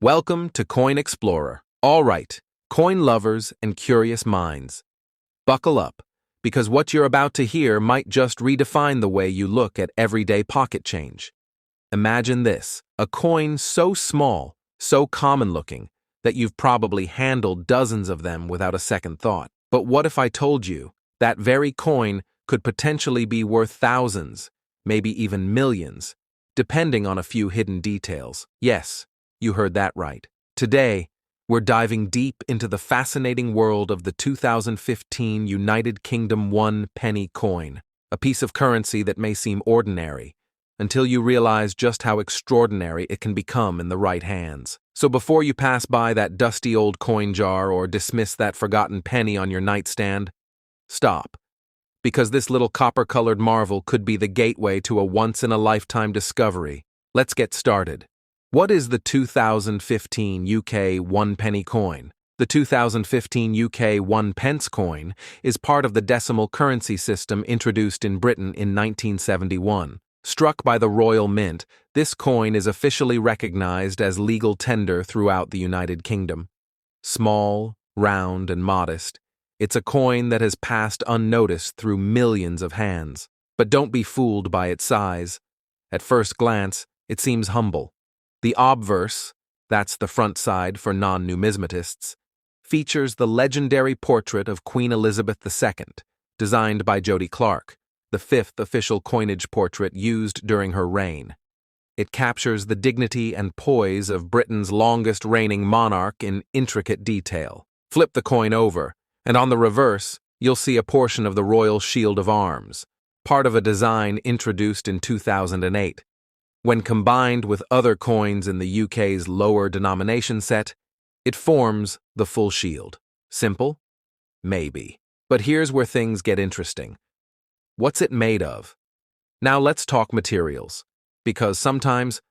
Welcome to Coin Explorer. All right, coin lovers and curious minds. Buckle up, because what you're about to hear might just redefine the way you look at everyday pocket change. Imagine this, a coin so small, so common-looking, that you've probably handled dozens of them without a second thought. But what if I told you that very coin could potentially be worth thousands, maybe even millions, depending on a few hidden details? Yes, you heard that right. Today, we're diving deep into the fascinating world of the 2015 United Kingdom 1 penny coin, a piece of currency that may seem ordinary, until you realize just how extraordinary it can become in the right hands. So before you pass by that dusty old coin jar or dismiss that forgotten penny on your nightstand, stop. Because this little copper-colored marvel could be the gateway to a once-in-a-lifetime discovery. Let's get started. What is the 2015 UK 1 penny coin? The 2015 UK 1 pence coin is part of the decimal currency system introduced in Britain in 1971. Struck by the Royal Mint, this coin is officially recognized as legal tender throughout the United Kingdom. Small, round, and modest, it's a coin that has passed unnoticed through millions of hands. But don't be fooled by its size. At first glance, it seems humble. The obverse, that's the front side for non-numismatists, features the legendary portrait of Queen Elizabeth II, designed by Jody Clark, the fifth official coinage portrait used during her reign. It captures the dignity and poise of Britain's longest reigning monarch in intricate detail. Flip the coin over, and on the reverse, you'll see a portion of the Royal Shield of Arms, part of a design introduced in 2008. When combined with other coins in the UK's lower denomination set, it forms the full shield. Simple? Maybe. But here's where things get interesting. What's it made of? Now let's talk materials, because sometimes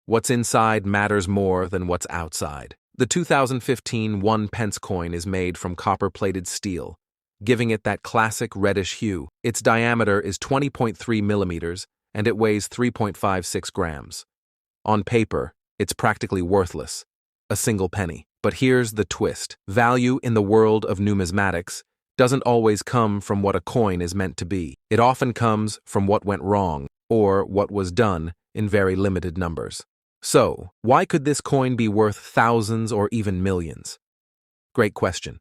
what's inside matters more than what's outside. The 2015 1 pence coin is made from copper-plated steel, giving it that classic reddish hue. Its diameter is 20.3 millimeters, and it weighs 3.56 grams. On paper, it's practically worthless, a single penny. But here's the twist. Value in the world of numismatics doesn't always come from what a coin is meant to be. It often comes from what went wrong, or what was done in very limited numbers. So, why could this coin be worth thousands or even millions? Great question.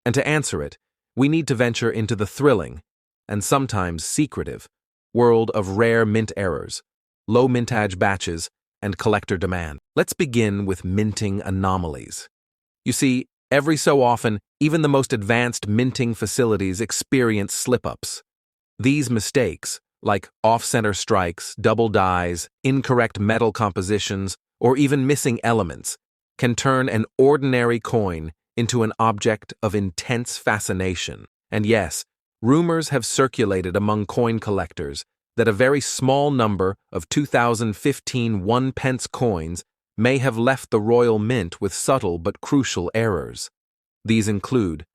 And to answer it, we need to venture into the thrilling, and sometimes secretive, world of rare mint errors, low mintage batches, and collector demand. Let's begin with minting anomalies. You see, every so often, even the most advanced minting facilities experience slip-ups. These mistakes, like off-center strikes, double dies, incorrect metal compositions, or even missing elements, can turn an ordinary coin into an object of intense fascination. And yes, rumors have circulated among coin collectors that a very small number of 2015 1 pence coins may have left the Royal Mint with subtle but crucial errors. These include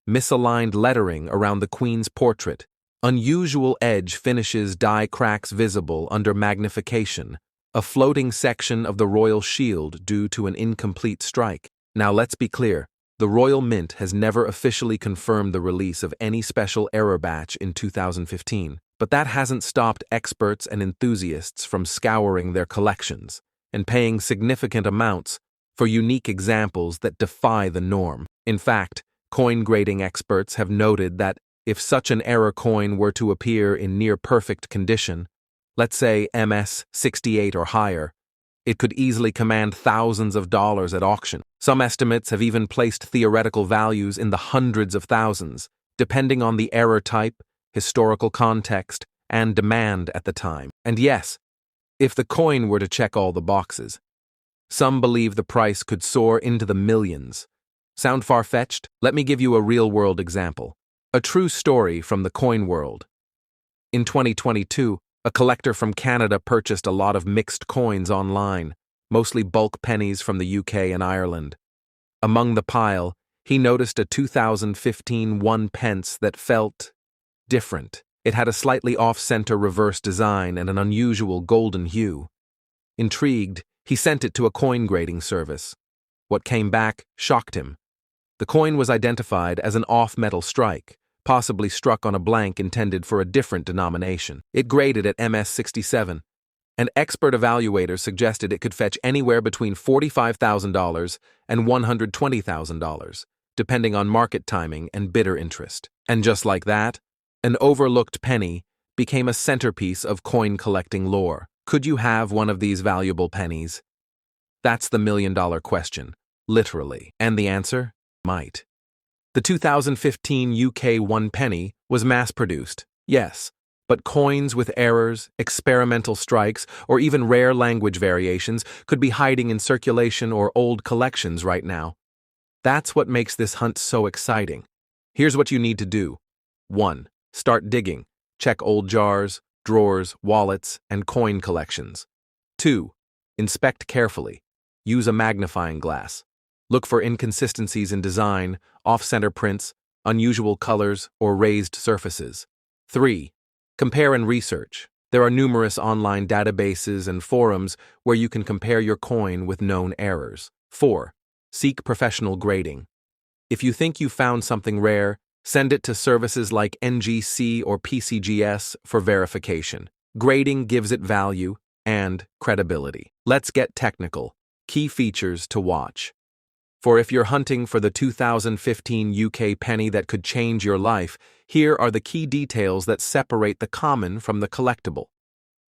misaligned lettering around the Queen's portrait, unusual edge finishes die cracks visible under magnification, a floating section of the Royal Shield due to an incomplete strike. Now let's be clear. The Royal Mint has never officially confirmed the release of any special error batch in 2015, but that hasn't stopped experts and enthusiasts from scouring their collections and paying significant amounts for unique examples that defy the norm. In fact, coin grading experts have noted that if such an error coin were to appear in near-perfect condition, let's say MS-68 or higher, it could easily command thousands of dollars at auction. Some estimates have even placed theoretical values in the hundreds of thousands, depending on the error type, historical context, and demand at the time. And yes, if the coin were to check all the boxes, some believe the price could soar into the millions. Sound far-fetched? Let me give you a real-world example. A true story from the coin world. In 2022, a collector from Canada purchased a lot of mixed coins online, mostly bulk pennies from the UK and Ireland. Among the pile, he noticed a 2015 1 pence that felt different. It had a slightly off-center reverse design and an unusual golden hue. Intrigued, he sent it to a coin grading service. What came back shocked him. The coin was identified as an off-metal strike, possibly struck on a blank intended for a different denomination. It graded at MS-67, and expert evaluators suggested it could fetch anywhere between $45,000 and $120,000, depending on market timing and bidder interest. And just like that, an overlooked penny became a centerpiece of coin-collecting lore. Could you have one of these valuable pennies? That's the million-dollar question, literally. And the answer? Might. The 2015 UK 1 penny was mass-produced, yes, but coins with errors, experimental strikes, or even rare language variations could be hiding in circulation or old collections right now. That's what makes this hunt so exciting. Here's what you need to do. 1. Start digging. Check old jars, drawers, wallets, and coin collections. 2. Inspect carefully. Use a magnifying glass. Look for inconsistencies in design, off-center prints, unusual colors, or raised surfaces. 3. Compare and research. There are numerous online databases and forums where you can compare your coin with known errors. 4. Seek professional grading. If you think you found something rare, send it to services like NGC or PCGS for verification. Grading gives it value and credibility. Let's get technical. Key features to watch. For if you're hunting for the 2015 UK penny that could change your life, here are the key details that separate the common from the collectible.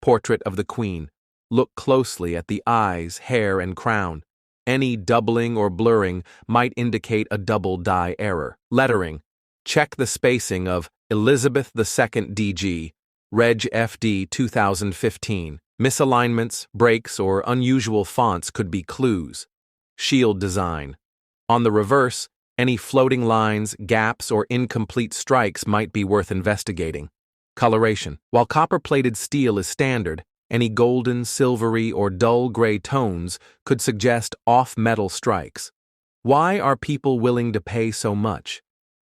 Portrait of the Queen. Look closely at the eyes, hair, and crown. Any doubling or blurring might indicate a double die error. Lettering. Check the spacing of Elizabeth II DG, Reg FD 2015. Misalignments, breaks, or unusual fonts could be clues. Shield design. On the reverse, any floating lines, gaps, or incomplete strikes might be worth investigating. Coloration. While copper-plated steel is standard, any golden, silvery, or dull gray tones could suggest off-metal strikes. Why are people willing to pay so much?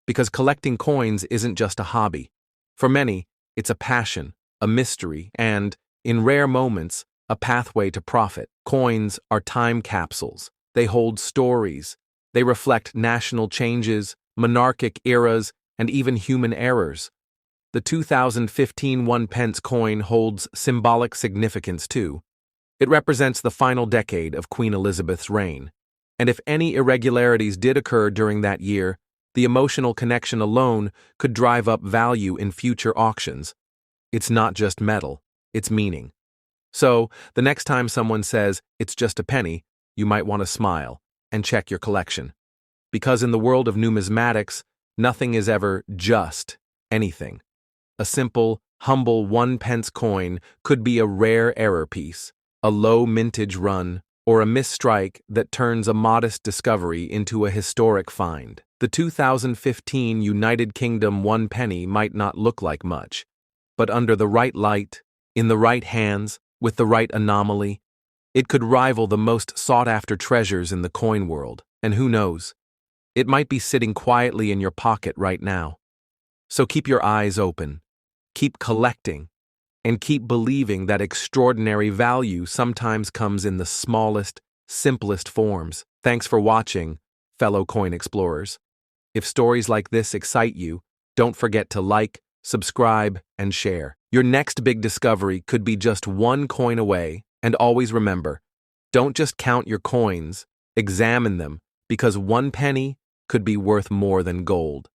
Because collecting coins isn't just a hobby. For many, it's a passion, a mystery, and, in rare moments, a pathway to profit. Coins are time capsules. They hold stories. They reflect national changes, monarchic eras, and even human errors. The 2015 1-pence coin holds symbolic significance too. It represents the final decade of Queen Elizabeth's reign. And if any irregularities did occur during that year, the emotional connection alone could drive up value in future auctions. It's not just metal, it's meaning. So, the next time someone says, "It's just a penny," you might want to smile and check your collection. Because in the world of numismatics, nothing is ever just anything. A simple, humble 1-pence coin could be a rare error piece, a low mintage run, or a misstrike that turns a modest discovery into a historic find. The 2015 United Kingdom 1 penny might not look like much, but under the right light, in the right hands, with the right anomaly, it could rival the most sought-after treasures in the coin world, and who knows, it might be sitting quietly in your pocket right now. So keep your eyes open, keep collecting, and keep believing that extraordinary value sometimes comes in the smallest, simplest forms. Thanks for watching, fellow coin explorers. If stories like this excite you, don't forget to like, subscribe, and share. Your next big discovery could be just one coin away. And always remember, don't just count your coins, examine them, because 1 penny could be worth more than gold.